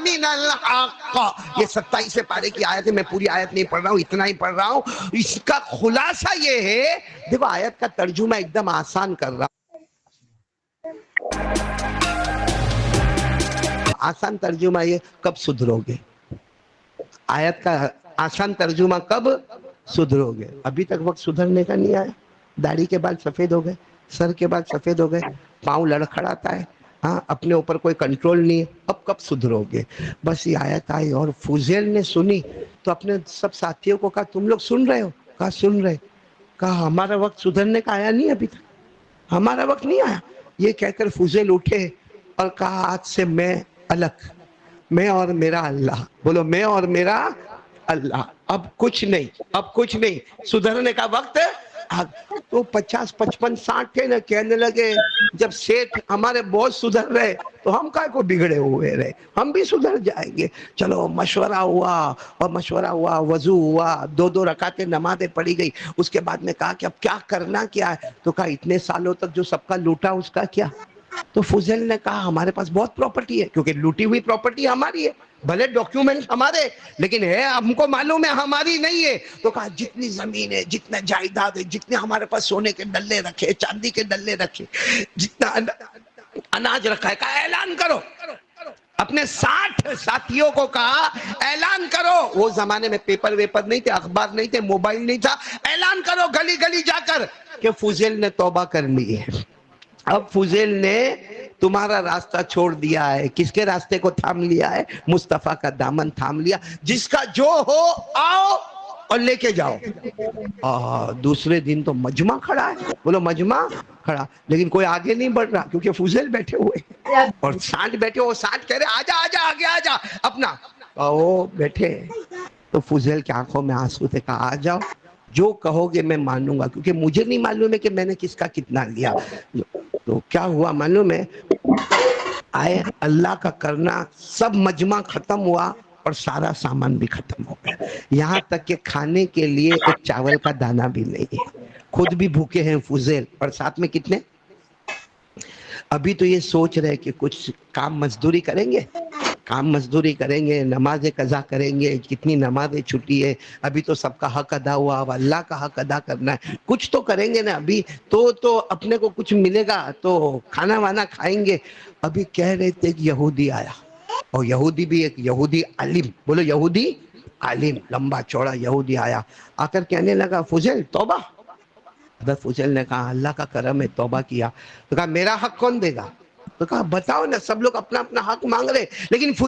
من الحق. یہ 27 پارے کی آیت ہے، میں پوری آیت نہیں پڑھ رہا ہوں، اتنا ہی پڑھ رہا ہوں. اس کا خلاصہ یہ ہے، دیکھو آیت کا ترجمہ ایک دم آسان کر رہا ہوں. آسان ترجمہ یہ کب سدھرو گے، آیت کا آسان ترجمہ کب سدھرو گے. ابھی تک وقت سدھرنے کا نہیں آیا. داڑھی کے بال سفید ہو گئے، سر کے بال سفید ہو گئے، پاؤں لڑکھڑاتا ہے، ہاں اپنے اوپر کوئی کنٹرول نہیں ہے. اب کب سدھرو گے؟ بس یہ آیت آئی اور فوزیل نے سنی تو اپنے سب ساتھیوں کو کہا تم لوگ سن رہے ہو؟ کہا سن رہے. کہا ہمارا وقت سدھرنے کا آیا نہیں، ابھی تک ہمارا وقت نہیں آیا. یہ کہہ کر فوزیل اٹھے اور کہا آج سے میں الگ، میں اور میرا اللہ. بولو میں اور میرا اللہ. اب کچھ نہیں، اب کچھ نہیں، سدھرنے کا وقت. تو 50 55 60 تھے نا، کہنے لگے جب سیٹھ ہمارے بہت سدھر رہے تو ہم کائے کو بگڑے ہوئے رہے، ہم بھی سدھر جائیں گے. چلو مشورہ ہوا اور مشورہ ہوا، وضو ہوا، 2 رکعتیں نمازیں پڑھی گئی. اس کے بعد میں کہا کہ اب کیا کرنا کیا ہے. تو کہا اتنے سالوں تک جو سب کا لوٹا اس کا کیا. تو فضیل نے کہا ہمارے پاس بہت پراپرٹی ہے، کیونکہ لوٹی ہوئی پراپرٹی ہماری ہے، بھلے ڈاکیومنٹ ہمارے لیکن ہے، ہم کو معلوم ہے ہماری نہیں ہے. تو کہا جتنی زمین ہے، جتنا جائیداد ہے، جتنے ہمارے پاس سونے کے ڈلے رکھے، چاندی کے ڈلے رکھے، جتنا اناج رکھا ہے، کہا اعلان کرو. اپنے 60 ساتھیوں کو کہا اعلان کرو. وہ زمانے میں پیپر ویپر نہیں تھے، اخبار نہیں تھے، موبائل نہیں تھا. اعلان کرو گلی گلی جا کر کہ فضیل نے توبہ کر لی ہے. اب فضیل نے تمہارا راستہ چھوڑ دیا ہے. کس کے راستے کو تھام لیا ہے؟ مصطفیٰ کا دامن تھام لیا. جس کا جو ہو آؤ اور لے کے جاؤ. دوسرے دن تو مجمع کھڑا ہے، بولو مجمع کھڑا، لیکن کوئی آگے نہیں بڑھ رہا کیونکہ فضیل بیٹھے ہوئے اور 60 بیٹھے. وہ 60 کہہ رہے آجا آجا آگے آجا اپنا. وہ بیٹھے تو فضیل کی آنکھوں میں آنسو تھے. کہا آ جاؤ، جو کہو گے میں مانوں گا، کیونکہ مجھے نہیں معلوم ہے کہ میں نے کس کا کتنا لیا. تو کیا ہوا معلوم ہے؟ آئے اللہ کا کرنا، سب مجمع ختم ہوا اور سارا سامان بھی ختم ہو گیا. یہاں تک کہ کھانے کے لیے ایک چاول کا دانہ بھی نہیں ہے. خود بھی بھوکے ہیں فضیل، اور ساتھ میں کتنے. ابھی تو یہ سوچ رہے کہ کچھ کام مزدوری کریں گے، کام مزدوری کریں گے، نمازیں قضا کریں گے، کتنی نمازیں چھٹی ہے. ابھی تو سب کا حق ادا ہوا، اب اللہ کا حق ادا کرنا ہے. کچھ تو کریں گے نا ابھی تو اپنے کو کچھ ملے گا تو کھانا وانا کھائیں گے. ابھی کہہ رہے تھے کہ یہودی آیا، اور یہودی بھی ایک یہودی عالم، بولو یہودی عالم، لمبا چوڑا یہودی آیا. آ کر کہنے لگا فضیل توبہ. حضرت فضیل نے کہا اللہ کا کرم ہے، توبہ کیا. تو کہا میرا حق کون دے گا؟ تو کہا بتاؤ نا. سب لوگ اپنا اپنا حق مانگ رہے لیکن